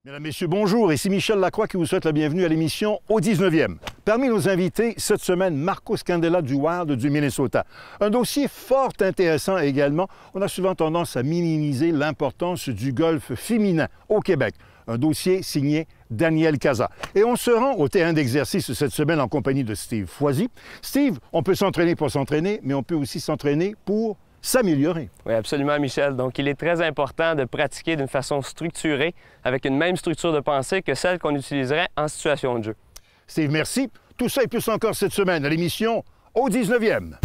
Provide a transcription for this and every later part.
Mesdames, Messieurs, bonjour. Ici Michel Lacroix qui vous souhaite la bienvenue à l'émission au 19e. Parmi nos invités, cette semaine, Marco Scandella du Wild du Minnesota. Un dossier fort intéressant également. On a souvent tendance à minimiser l'importance du golf féminin au Québec. Un dossier signé Daniel Cazat. Et on se rend au terrain d'exercice cette semaine en compagnie de Steve Foisy. Steve, on peut s'entraîner pour s'entraîner, mais on peut aussi s'entraîner pour s'améliorer. Oui, absolument, Michel. Donc, il est très important de pratiquer d'une façon structurée, avec une même structure de pensée que celle qu'on utiliserait en situation de jeu. Steve, merci. Tout ça et plus encore cette semaine à l'émission au 19e.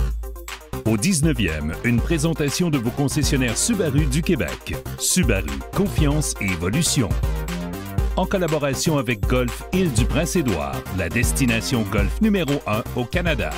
Au 19e, une présentation de vos concessionnaires Subaru du Québec. Subaru, confiance et évolution. En collaboration avec Golf Île-du-Prince-Édouard, la destination golf numéro 1 au Canada.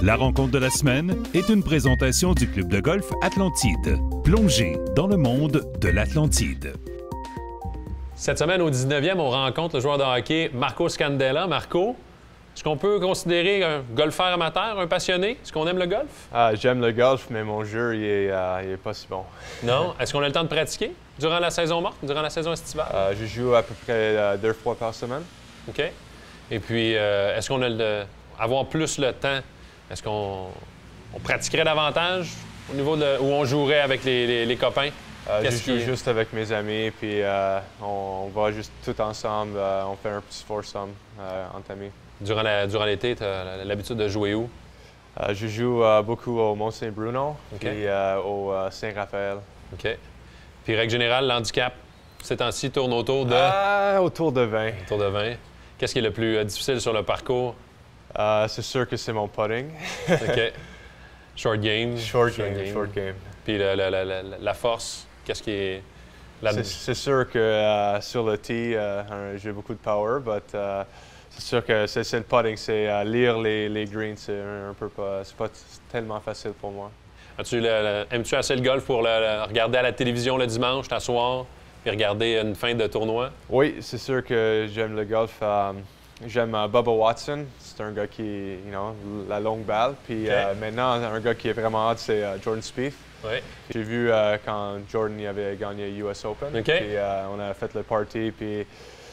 La rencontre de la semaine est une présentation du club de golf Atlantide. Plongez dans le monde de l'Atlantide. Cette semaine, au 19e, on rencontre le joueur de hockey Marco Scandella. Marco, est-ce qu'on peut considérer un golfeur amateur, un passionné? Est-ce qu'on aime le golf? J'aime le golf, mais mon jeu, il est pas si bon. Non? Est-ce qu'on a le temps de pratiquer durant la saison morte, durant la saison estivale? Je joue à peu près 2 fois par semaine. OK. Et puis, est-ce qu'on a avoir plus le temps? Est-ce qu'on pratiquerait davantage au niveau où on jouerait avec les copains? Je joue juste avec mes amis, puis on va juste tout ensemble, on fait un petit foursome entre amis. Durant l'été, tu as l'habitude de jouer où? Je joue beaucoup au Mont-Saint-Bruno, puis au Saint-Raphaël. OK. Puis, règle générale, l'handicap, ces temps-ci, tourne autour de? Autour de 20. Autour de 20. Qu'est-ce qui est le plus difficile sur le parcours? C'est sûr que c'est mon putting. OK. Short game. Short game. Puis la force, qu'est-ce qui est... C'est sûr que sur le tee, j'ai beaucoup de power, mais c'est sûr que c'est le putting, c'est lire les greens, c'est pas tellement facile pour moi. Aimes-tu assez le golf pour regarder à la télévision le dimanche, t'asseoir, puis regarder une fin de tournoi? Oui, c'est sûr que j'aime le golf. J'aime Bubba Watson, c'est un gars qui, la longue balle. Puis maintenant, un gars qui est vraiment hot, c'est Jordan Spieth. Oui. J'ai vu quand Jordan avait gagné US Open. OK. Puis on a fait le party, puis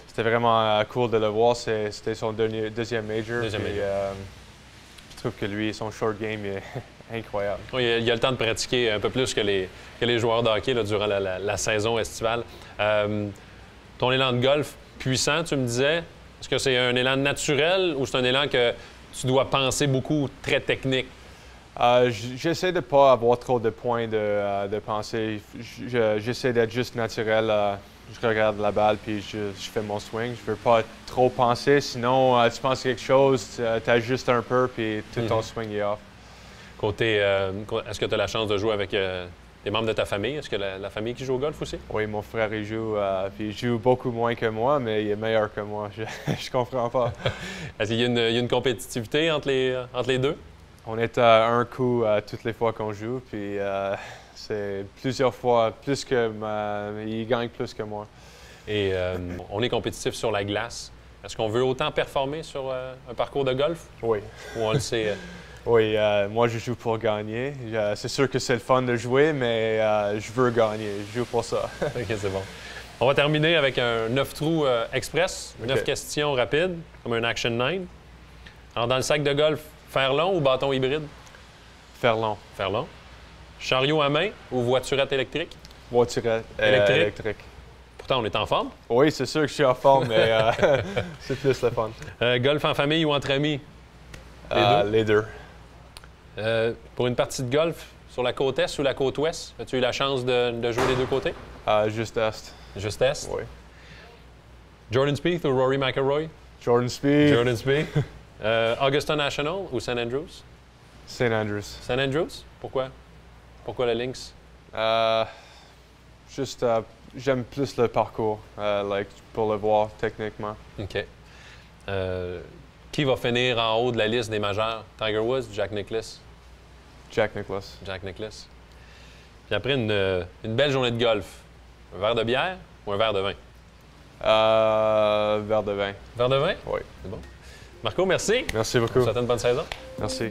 c'était vraiment cool de le voir. C'était son deuxième major. Je trouve que lui, son short game est incroyable. Oui, il a le temps de pratiquer un peu plus que les joueurs de hockey là, durant la saison estivale. Ton élan de golf puissant, tu me disais. Est-ce que c'est un élan naturel ou c'est un élan que tu dois penser beaucoup, très technique? J'essaie de ne pas avoir trop de points de pensée. J'essaie d'être juste naturel. Je regarde la balle puis je fais mon swing. Je ne veux pas trop penser, sinon tu penses quelque chose, tu ajustes un peu puis tout ton swing est off. Est-ce que tu as la chance de jouer avec des membres de ta famille? Est-ce que la famille qui joue au golf aussi? Oui, mon frère, il joue, puis il joue beaucoup moins que moi, mais il est meilleur que moi. Je comprends pas. Est-ce qu'il y a une compétitivité entre les deux? On est à un coup toutes les fois qu'on joue, puis c'est plusieurs fois plus que il gagne plus que moi. Et on est compétitif sur la glace. Est-ce qu'on veut autant performer sur un parcours de golf? Oui. Ou on le sait? Oui, moi je joue pour gagner. C'est sûr que c'est le fun de jouer, mais je veux gagner. Je joue pour ça. OK, c'est bon. On va terminer avec un 9 trous express, 9 questions rapides, comme un Action 9. Alors, dans le sac de golf, fer long ou bâton hybride? Fer long. Fer long. Chariot à main ou voiturette électrique? Voiturette électrique. Pourtant, on est en forme. Oui, c'est sûr que je suis en forme, mais c'est plus le fun. Golf en famille ou entre amis? Les deux. Pour une partie de golf, sur la côte est ou la côte ouest, as-tu eu la chance de jouer des deux côtés? Juste est. Juste est? Oui. Jordan Spieth ou Rory McIlroy? Jordan Spieth. Jordan Spieth. Augusta National ou St. Andrews? St. Andrews. St. Andrews? Pourquoi? Pourquoi le Lynx? Juste, j'aime plus le parcours, pour le voir techniquement. OK. Qui va finir en haut de la liste des majeurs? Tiger Woods ou Jack Nicklaus? Jack Nicklaus. Jack Nicklaus. Puis après une belle journée de golf, un verre de bière ou un verre de vin? Verre de vin. Verre de vin? Oui. C'est bon. Marco, merci. Merci On beaucoup. te souhaite une bonne saison. Merci.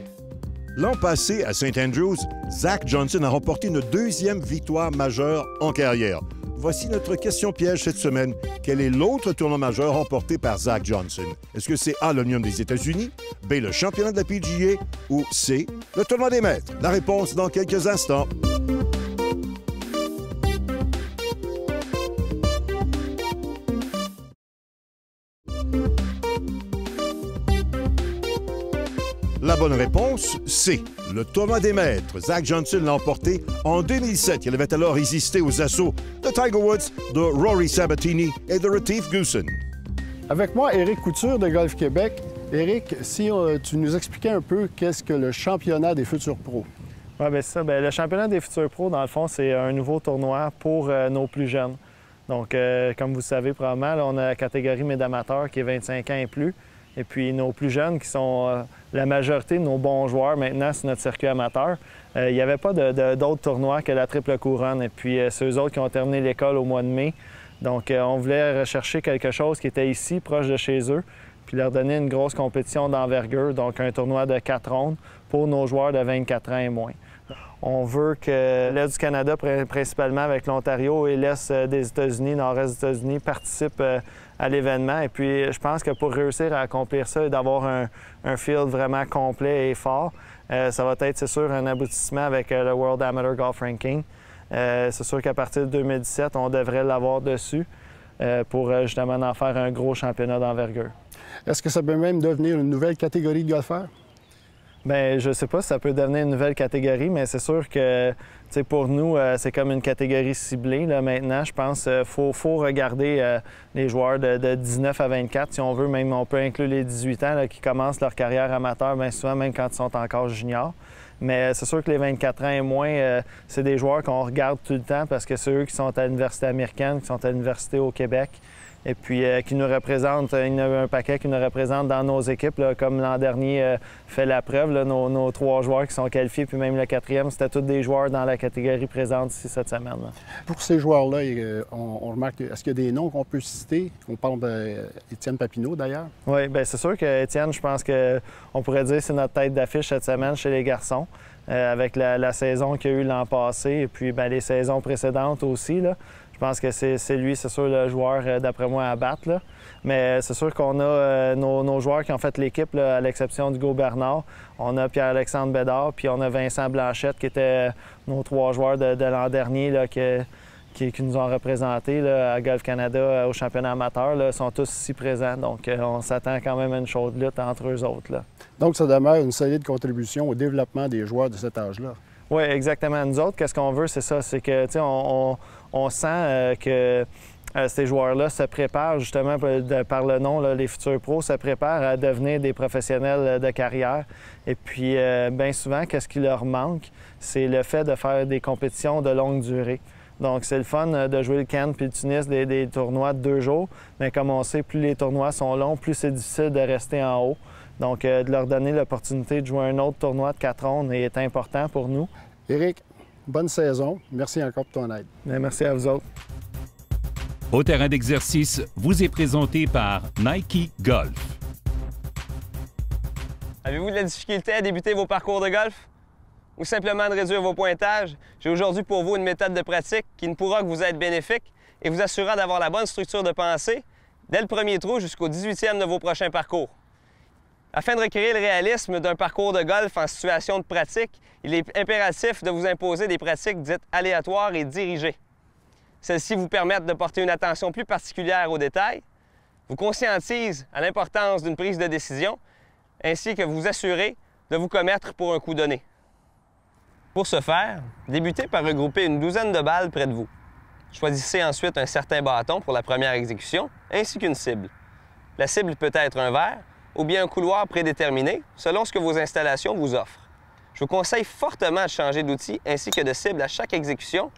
L'an passé, à St. Andrews, Zach Johnson a remporté une deuxième victoire majeure en carrière. Voici notre question piège cette semaine. Quel est l'autre tournoi majeur remporté par Zach Johnson? Est-ce que c'est A, l'Omnium des États-Unis, B, le championnat de la PGA ou C, le tournoi des maîtres? La réponse dans quelques instants. La bonne réponse, C. Le tournoi des maîtres. Zach Johnson l'a emporté en 2007. Il avait alors résisté aux assauts de Tiger Woods, de Rory Sabatini et de Retief Goosen. Avec moi, Éric Couture de Golf Québec. Éric, si tu nous expliquais un peu qu'est-ce que le championnat des futurs pros? Oui, bien c'est ça. Bien, le championnat des futurs pros, dans le fond, c'est un nouveau tournoi pour nos plus jeunes. Donc, comme vous le savez probablement, là, on a la catégorie médamateurs qui est 25 ans et plus. Et puis nos plus jeunes, qui sont la majorité de nos bons joueurs maintenant sur notre circuit amateur, il n'y avait pas d'autres tournois que la Triple Couronne. Et puis c'est eux autres qui ont terminé l'école au mois de mai. Donc on voulait rechercher quelque chose qui était ici, proche de chez eux, puis leur donner une grosse compétition d'envergure, donc un tournoi de 4 rondes pour nos joueurs de 24 ans et moins. On veut que l'Est du Canada, principalement avec l'Ontario et l'Est des États-Unis, nord-est des États-Unis, participent à l'événement. Et puis, je pense que pour réussir à accomplir ça et d'avoir un field vraiment complet et fort, ça va être, c'est sûr, un aboutissement avec le World Amateur Golf Ranking. C'est sûr qu'à partir de 2017, on devrait l'avoir dessus pour justement en faire un gros championnat d'envergure. Est-ce que ça peut même devenir une nouvelle catégorie de golfeurs? Bien, je ne sais pas si ça peut devenir une nouvelle catégorie, mais c'est sûr que pour nous, c'est comme une catégorie ciblée. Là, maintenant, je pense qu'il faut regarder les joueurs de 19 à 24. Si on veut, même on peut inclure les 18 ans là, qui commencent leur carrière amateur, bien souvent, même quand ils sont encore juniors. Mais c'est sûr que les 24 ans et moins, c'est des joueurs qu'on regarde tout le temps parce que c'est eux qui sont à l'université américaine, qui sont à l'université au Québec. Et puis qui nous représentent, il y en a un paquet qui nous représente dans nos équipes, là, comme l'an dernier fait la preuve, là, nos 3 joueurs qui sont qualifiés, puis même le 4e, c'était tous des joueurs dans la catégorie présente ici cette semaine. Là. Pour ces joueurs-là, on remarque, est-ce qu'il y a des noms qu'on peut citer? On parle d'Étienne Papineau, d'ailleurs. Oui, bien c'est sûr qu'Étienne, je pense qu'on pourrait dire que c'est notre tête d'affiche cette semaine chez les garçons, avec la saison qu'il y a eu l'an passé, et puis bien, les saisons précédentes aussi, là. Je pense que c'est lui, c'est sûr, le joueur, d'après moi, à battre. Là. Mais c'est sûr qu'on a nos joueurs qui ont fait l'équipe, à l'exception d'Hugo Bernard. On a Pierre-Alexandre Bédard, puis on a Vincent Blanchette, qui étaient nos 3 joueurs de l'an dernier là, qui nous ont représentés là, à Golf Canada au championnat amateur. Là, sont tous ici présents. Donc, on s'attend quand même à une chaude lutte entre eux autres. Là. Donc, ça demeure une solide contribution au développement des joueurs de cet âge-là. Oui, exactement. Nous autres, qu'est-ce qu'on veut, c'est ça. C'est que, tu sais, on sent que ces joueurs-là se préparent, justement, par le nom, là, les futurs pros, se préparent à devenir des professionnels de carrière. Et puis, bien souvent, qu'est-ce qui leur manque? C'est le fait de faire des compétitions de longue durée. Donc, c'est le fun de jouer le Cannes puis le Tunis, des tournois de 2 jours. Mais comme on sait, plus les tournois sont longs, plus c'est difficile de rester en haut. Donc, de leur donner l'opportunité de jouer un autre tournoi de 4 rondes est important pour nous. Éric, bonne saison. Merci encore pour ton aide. Bien, merci à vous autres. Au terrain d'exercice vous est présenté par Nike Golf. Avez-vous de la difficulté à débuter vos parcours de golf? Ou simplement de réduire vos pointages? J'ai aujourd'hui pour vous une méthode de pratique qui ne pourra que vous être bénéfique et vous assurera d'avoir la bonne structure de pensée dès le premier trou jusqu'au 18e de vos prochains parcours. Afin de recréer le réalisme d'un parcours de golf en situation de pratique, il est impératif de vous imposer des pratiques dites aléatoires et dirigées. Celles-ci vous permettent de porter une attention plus particulière aux détails, vous conscientisent à l'importance d'une prise de décision, ainsi que vous assurez de vous commettre pour un coup donné. Pour ce faire, débutez par regrouper une douzaine de balles près de vous. Choisissez ensuite un certain bâton pour la première exécution, ainsi qu'une cible. La cible peut être un verre, ou bien un couloir prédéterminé, selon ce que vos installations vous offrent. Je vous conseille fortement de changer d'outil ainsi que de cible à chaque exécution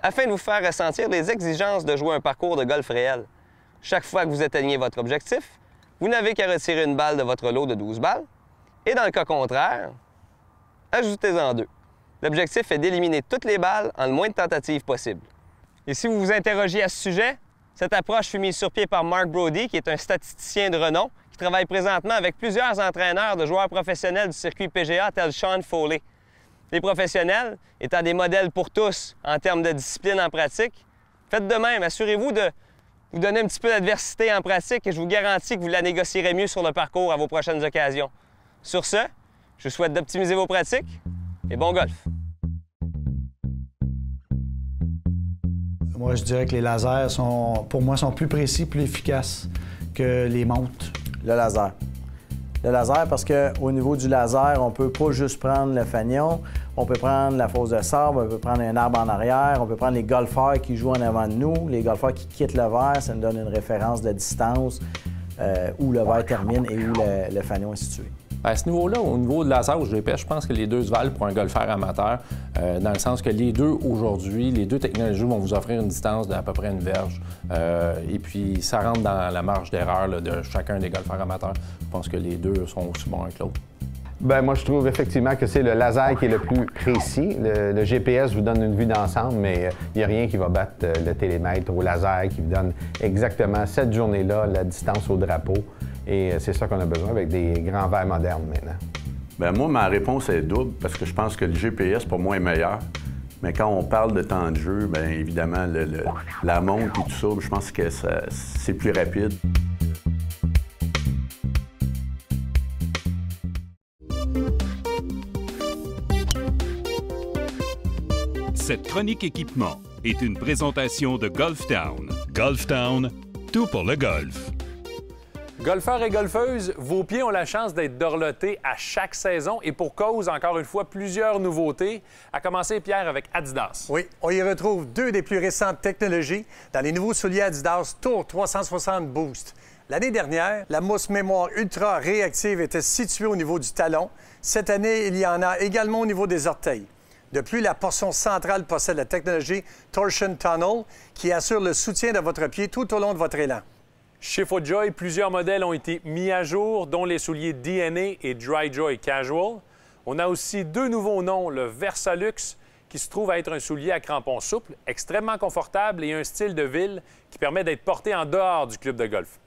afin de vous faire ressentir les exigences de jouer un parcours de golf réel. Chaque fois que vous atteignez votre objectif, vous n'avez qu'à retirer une balle de votre lot de 12 balles et dans le cas contraire, ajoutez-en 2. L'objectif est d'éliminer toutes les balles en le moins de tentatives possible. Et si vous vous interrogiez à ce sujet, Cette approche fut mise sur pied par Mark Brody, qui est un statisticien de renom, qui travaille présentement avec plusieurs entraîneurs de joueurs professionnels du circuit PGA, tels Sean Foley. Les professionnels, étant des modèles pour tous en termes de discipline en pratique, faites de même. Assurez-vous de vous donner un petit peu d'adversité en pratique et je vous garantis que vous la négocierez mieux sur le parcours à vos prochaines occasions. Sur ce, je vous souhaite d'optimiser vos pratiques et bon golf! Moi, je dirais que les lasers, pour moi, sont plus précis, plus efficaces que les montres. Le laser. Le laser, parce qu'au niveau du laser, on peut pas juste prendre le fanion, on peut prendre la fosse de sable, on peut prendre un arbre en arrière, on peut prendre les golfeurs qui jouent en avant de nous, les golfeurs qui quittent le verre, ça nous donne une référence de distance, où le verre termine et où le fanion est situé. À ce niveau-là, au niveau de laser ou GPS, je pense que les deux se valent pour un golfeur amateur, dans le sens que les deux, aujourd'hui, les deux technologies vont vous offrir une distance d'à peu près une verge. Et puis, ça rentre dans la marge d'erreur de chacun des golfeurs amateurs. Je pense que les deux sont aussi bons que l'autre. Bien, moi, je trouve effectivement que c'est le laser qui est le plus précis. Le GPS vous donne une vue d'ensemble, mais il n'y a rien qui va battre le télémètre au laser qui vous donne exactement cette journée-là la distance au drapeau. Et c'est ça qu'on a besoin avec des grands verres modernes maintenant. Bien, moi, ma réponse est double parce que je pense que le GPS, pour moi, est meilleur. Mais quand on parle de temps de jeu, bien évidemment, la montre et tout ça, je pense que c'est plus rapide. Cette chronique équipement est une présentation de Golf Town. Golf Town, tout pour le golf. Golfeurs et golfeuses, vos pieds ont la chance d'être dorlotés à chaque saison et pour cause, encore une fois, plusieurs nouveautés. À commencer, Pierre, avec Adidas. Oui, on y retrouve deux des plus récentes technologies dans les nouveaux souliers Adidas Tour 360 Boost. L'année dernière, la mousse mémoire ultra réactive était située au niveau du talon. Cette année, il y en a également au niveau des orteils. De plus, la portion centrale possède la technologie Torsion Tunnel qui assure le soutien de votre pied tout au long de votre élan. Chez FootJoy, plusieurs modèles ont été mis à jour, dont les souliers DNA et DryJoy Casual. On a aussi deux nouveaux noms, le Versalux, qui se trouve à être un soulier à crampons souples, extrêmement confortable et un style de ville qui permet d'être porté en dehors du club de golf.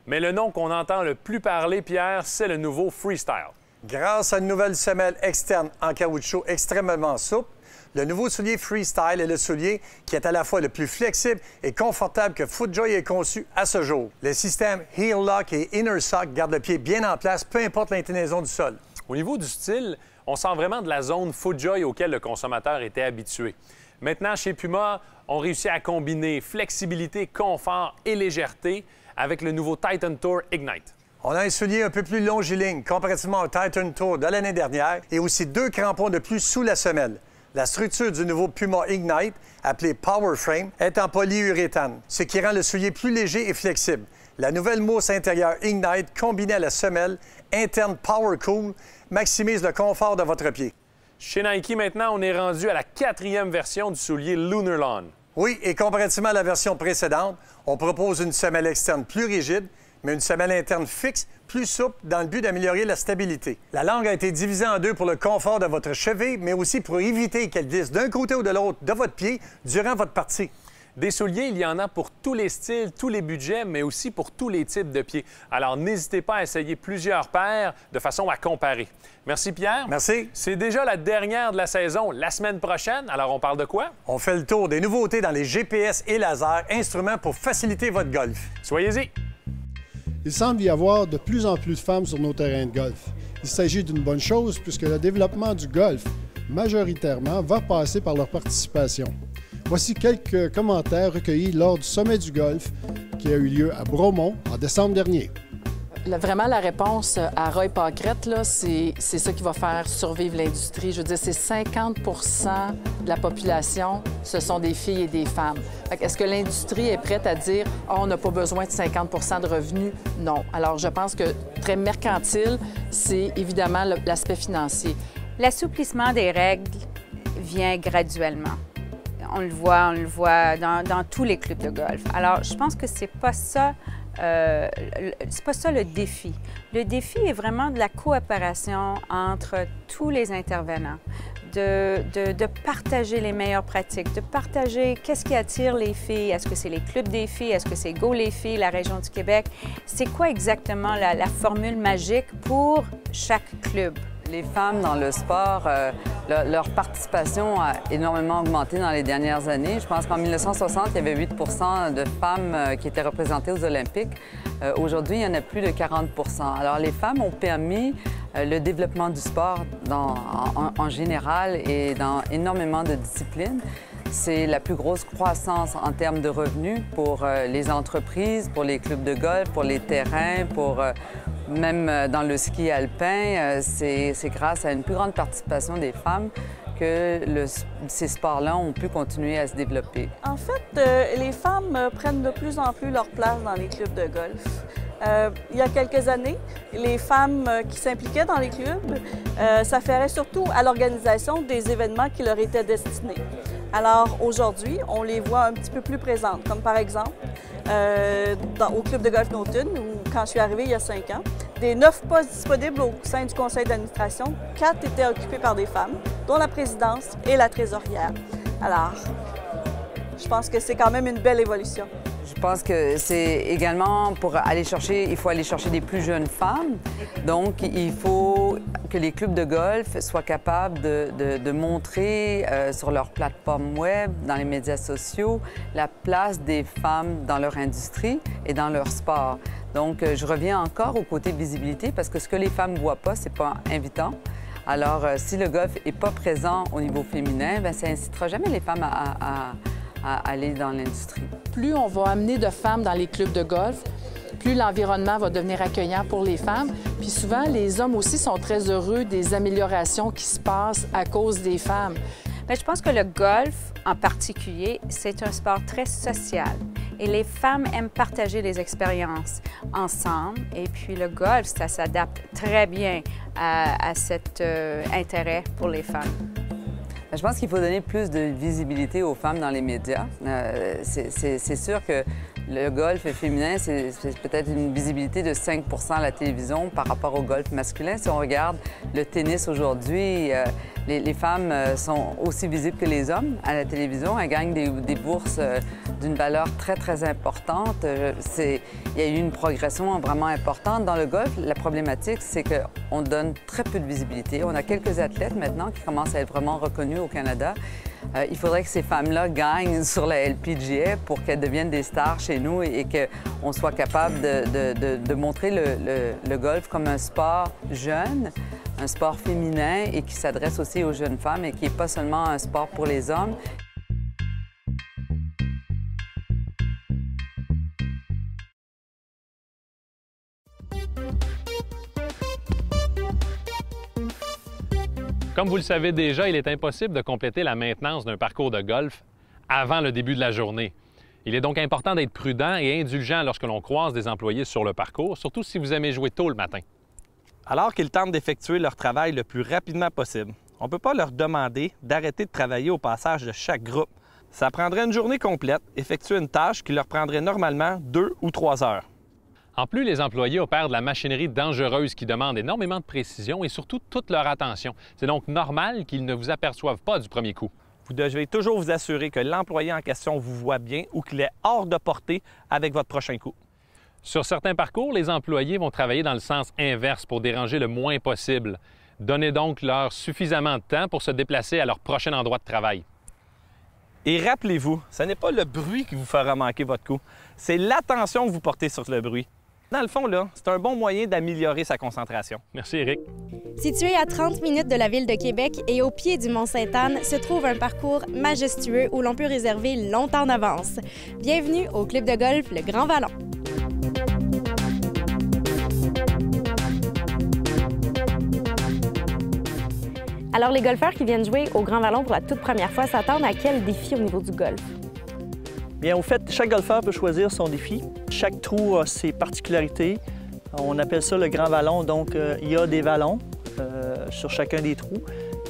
Mais le nom qu'on entend le plus parler, Pierre, c'est le nouveau Freestyle. Grâce à une nouvelle semelle externe en caoutchouc extrêmement souple, le nouveau soulier Freestyle est le soulier qui est à la fois le plus flexible et confortable que FootJoy ait conçu à ce jour. Le système Heel Lock et Inner Sock garde le pied bien en place, peu importe l'inclinaison du sol. Au niveau du style, on sent vraiment de la zone FootJoy auquel le consommateur était habitué. Maintenant, chez Puma, on réussit à combiner flexibilité, confort et légèreté avec le nouveau Titan Tour Ignite. On a un soulier un peu plus longiligne comparativement au Titan Tour de l'année dernière et aussi deux crampons de plus sous la semelle. La structure du nouveau Puma Ignite, appelé Power Frame, est en polyuréthane, ce qui rend le soulier plus léger et flexible. La nouvelle mousse intérieure Ignite, combinée à la semelle interne Power Cool, maximise le confort de votre pied. Chez Nike, maintenant, on est rendu à la 4e version du soulier Lunar Lawn. Oui, et comparativement à la version précédente, on propose une semelle externe plus rigide, mais une semelle interne fixe, plus souple, dans le but d'améliorer la stabilité. La langue a été divisée en deux pour le confort de votre cheville, mais aussi pour éviter qu'elle glisse d'un côté ou de l'autre de votre pied durant votre partie. Des souliers, il y en a pour tous les styles, tous les budgets, mais aussi pour tous les types de pieds. Alors, n'hésitez pas à essayer plusieurs paires de façon à comparer. Merci, Pierre. Merci. C'est déjà la dernière de la saison, la semaine prochaine. Alors, on parle de quoi? On fait le tour des nouveautés dans les GPS et lasers, instruments pour faciliter votre golf. Soyez-y. Il semble y avoir de plus en plus de femmes sur nos terrains de golf. Il s'agit d'une bonne chose puisque le développement du golf, majoritairement, va passer par leur participation. Voici quelques commentaires recueillis lors du sommet du golf qui a eu lieu à Bromont en décembre dernier. Vraiment, la réponse à Roy Paquette, c'est ça qui va faire survivre l'industrie. Je veux dire, c'est 50 de la population, ce sont des filles et des femmes. Est-ce que l'industrie est prête à dire « oh, on n'a pas besoin de 50 de revenus » ? Non. Alors, je pense que très mercantile, c'est évidemment l'aspect financier. L'assouplissement des règles vient graduellement. On le voit dans tous les clubs de golf. Alors, je pense que c'est pas ça c'est pas ça le défi. Le défi est vraiment de la coopération entre tous les intervenants, de partager les meilleures pratiques, de partager qu'est-ce qui attire les filles. Est-ce que c'est les clubs des filles? Est-ce que c'est Go les filles, la région du Québec? C'est quoi exactement la formule magique pour chaque club? Les femmes dans le sport, leur participation a énormément augmenté dans les dernières années. Je pense qu'en 1960, il y avait 8 de femmes qui étaient représentées aux Olympiques. Aujourd'hui, il y en a plus de 40 Alors, les femmes ont permis le développement du sport en général et dans énormément de disciplines. C'est la plus grosse croissance en termes de revenus pour les entreprises, pour les clubs de golf, pour les terrains, pour même dans le ski alpin. C'est grâce à une plus grande participation des femmes que ces sports-là ont pu continuer à se développer. En fait, les femmes prennent de plus en plus leur place dans les clubs de golf. Il y a quelques années, les femmes qui s'impliquaient dans les clubs s'affairaient surtout à l'organisation des événements qui leur étaient destinés. Alors aujourd'hui, on les voit un petit peu plus présentes, comme par exemple au club de golf Naughton, où quand je suis arrivée il y a 5 ans, des 9 postes disponibles au sein du conseil d'administration, 4 étaient occupés par des femmes, dont la présidence et la trésorière. Alors, je pense que c'est quand même une belle évolution. Je pense que c'est également pour aller chercher, il faut aller chercher des plus jeunes femmes. Donc, il faut que les clubs de golf soient capables de montrer sur leur plateforme web, dans les médias sociaux, la place des femmes dans leur industrie et dans leur sport. Donc, je reviens encore au côté visibilité parce que ce que les femmes ne voient pas, c'est pas invitant. Alors, si le golf n'est pas présent au niveau féminin, bien, ça n'incitera jamais les femmes à aller dans l'industrie. Plus on va amener de femmes dans les clubs de golf, plus l'environnement va devenir accueillant pour les femmes. Puis souvent, les hommes aussi sont très heureux des améliorations qui se passent à cause des femmes. Bien, je pense que le golf, en particulier, c'est un sport très social. Et les femmes aiment partager les expériences ensemble. Et puis le golf, ça s'adapte très bien à cet intérêt pour les femmes. Je pense qu'il faut donner plus de visibilité aux femmes dans les médias. C'est sûr que le golf féminin, c'est peut-être une visibilité de 5 à la télévision par rapport au golf masculin. Si on regarde le tennis aujourd'hui, les femmes sont aussi visibles que les hommes à la télévision. Elles gagnent des bourses d'une valeur très, très importante. Il y a eu une progression vraiment importante. Dans le golf, la problématique, c'est qu'on donne très peu de visibilité. On a quelques athlètes maintenant qui commencent à être vraiment reconnus au Canada. Il faudrait que ces femmes-là gagnent sur la LPGA pour qu'elles deviennent des stars chez nous et qu'on soit capable de montrer le golf comme un sport jeune, un sport féminin et qui s'adresse aussi aux jeunes femmes et qui n'est pas seulement un sport pour les hommes. Comme vous le savez déjà, il est impossible de compléter la maintenance d'un parcours de golf avant le début de la journée. Il est donc important d'être prudent et indulgent lorsque l'on croise des employés sur le parcours, surtout si vous aimez jouer tôt le matin. Alors qu'ils tentent d'effectuer leur travail le plus rapidement possible, on ne peut pas leur demander d'arrêter de travailler au passage de chaque groupe. Ça prendrait une journée complète, effectuer une tâche qui leur prendrait normalement 2 ou 3 heures. En plus, les employés opèrent de la machinerie dangereuse qui demande énormément de précision et surtout toute leur attention. C'est donc normal qu'ils ne vous aperçoivent pas du premier coup. Vous devez toujours vous assurer que l'employé en question vous voit bien ou qu'il est hors de portée avec votre prochain coup. Sur certains parcours, les employés vont travailler dans le sens inverse pour déranger le moins possible. Donnez donc leur suffisamment de temps pour se déplacer à leur prochain endroit de travail. Et rappelez-vous, ce n'est pas le bruit qui vous fera manquer votre coup, c'est l'attention que vous portez sur le bruit. Dans le fond, là, c'est un bon moyen d'améliorer sa concentration. Merci, Éric. Situé à 30 minutes de la ville de Québec et au pied du Mont-Sainte-Anne, se trouve un parcours majestueux où l'on peut réserver longtemps d'avance. Bienvenue au club de golf Le Grand Vallon. Alors, les golfeurs qui viennent jouer au Grand Vallon pour la toute première fois s'attendent à quel défi au niveau du golf? Bien, au fait, chaque golfeur peut choisir son défi. Chaque trou a ses particularités. On appelle ça le Grand Vallon, donc il y a des vallons sur chacun des trous.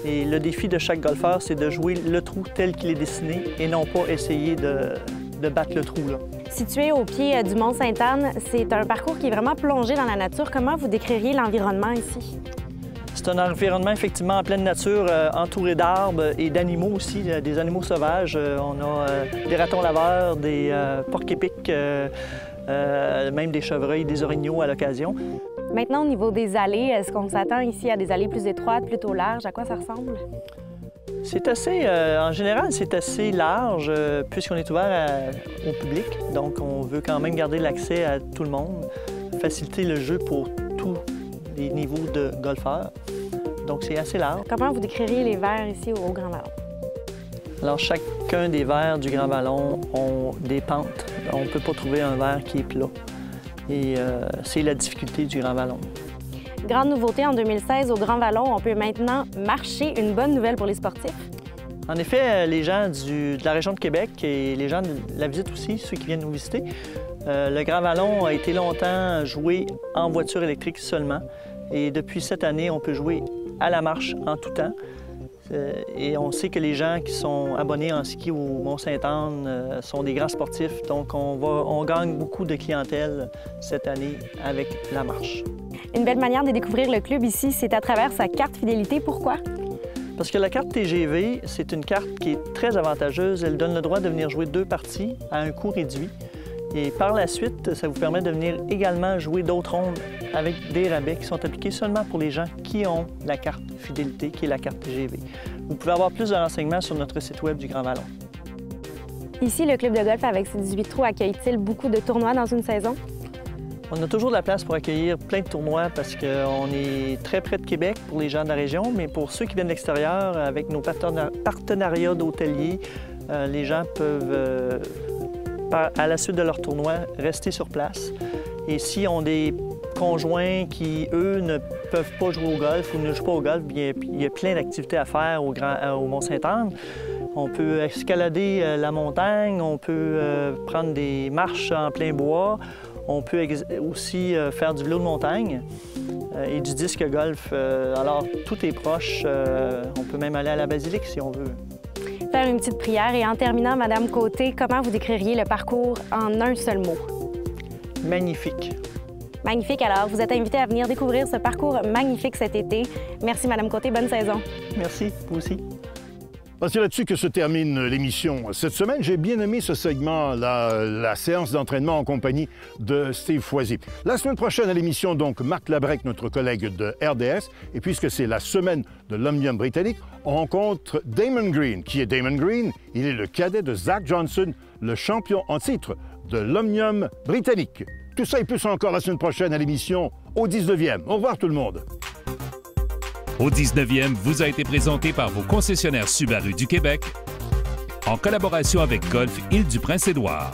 Et le défi de chaque golfeur, c'est de jouer le trou tel qu'il est dessiné et non pas essayer de battre le trou, là. Situé au pied du Mont-Sainte-Anne, c'est un parcours qui est vraiment plongé dans la nature. Comment vous décririez l'environnement ici? C'est un environnement effectivement en pleine nature, entouré d'arbres et d'animaux aussi, des animaux sauvages. On a des ratons laveurs, des porcs-épics, même des chevreuils, des orignaux à l'occasion. Maintenant, au niveau des allées, est-ce qu'on s'attend ici à des allées plus étroites, plutôt larges? À quoi ça ressemble? C'est assez, en général, c'est assez large puisqu'on est ouvert au public. Donc, on veut quand même garder l'accès à tout le monde, faciliter le jeu pour tous les niveaux de golfeurs. Donc, c'est assez large. Comment vous décririez les verres ici au Grand Vallon? Alors, chacun des verres du Grand Vallon ont des pentes. On ne peut pas trouver un verre qui est plat. Et c'est la difficulté du Grand Vallon. Grande nouveauté en 2016, au Grand Vallon, on peut maintenant marcher. Une bonne nouvelle pour les sportifs. En effet, les gens de la région de Québec et les gens de la visite aussi, ceux qui viennent nous visiter, le Grand Vallon a été longtemps joué en voiture électrique seulement. Et depuis cette année, on peut jouer à la marche en tout temps. Et on sait que les gens qui sont abonnés en ski au Mont-Sainte-Anne sont des grands sportifs. Donc, on gagne beaucoup de clientèle cette année avec la marche. Une belle manière de découvrir le club ici, c'est à travers sa carte fidélité. Pourquoi? Parce que la carte TGV, c'est une carte qui est très avantageuse. Elle donne le droit de venir jouer 2 parties à un coût réduit. Et par la suite, ça vous permet de venir également jouer d'autres rondes avec des rabais qui sont appliqués seulement pour les gens qui ont la carte fidélité, qui est la carte TGV. Vous pouvez avoir plus de renseignements sur notre site web du Grand Vallon. Ici, le club de golf avec ses 18 trous accueille-t-il beaucoup de tournois dans une saison? On a toujours de la place pour accueillir plein de tournois parce qu'on est très près de Québec pour les gens de la région, mais pour ceux qui viennent de l'extérieur, avec nos partenariats d'hôteliers, les gens peuvent, à la suite de leur tournoi, rester sur place. Et si on a des conjoints qui, eux, ne peuvent pas jouer au golf ou ne jouent pas au golf, bien, il y a plein d'activités à faire au Mont-Sainte-Anne. On peut escalader la montagne, on peut prendre des marches en plein bois. On peut aussi faire du vélo de montagne et du disque golf. Alors, tout est proche. On peut même aller à la basilique si on veut. Faire une petite prière. Et en terminant, Madame Côté, comment vous décririez le parcours en un seul mot? Magnifique. Magnifique. Alors, vous êtes invité à venir découvrir ce parcours magnifique cet été. Merci, Madame Côté. Bonne saison. Merci. Vous aussi. C'est là-dessus que se termine l'émission. Cette semaine, j'ai bien aimé ce segment, la séance d'entraînement en compagnie de Steve Foisy. La semaine prochaine à l'émission, donc, Marc Labrec, notre collègue de RDS. Et puisque c'est la semaine de l'Omnium britannique, on rencontre Damon Green. Qui est Damon Green? Il est le cadet de Zach Johnson, le champion en titre de l'Omnium britannique. Tout ça et plus encore la semaine prochaine à l'émission au 19e. Au revoir tout le monde. Au 19e vous a été présenté par vos concessionnaires Subaru du Québec en collaboration avec Golf Île-du-Prince-Édouard.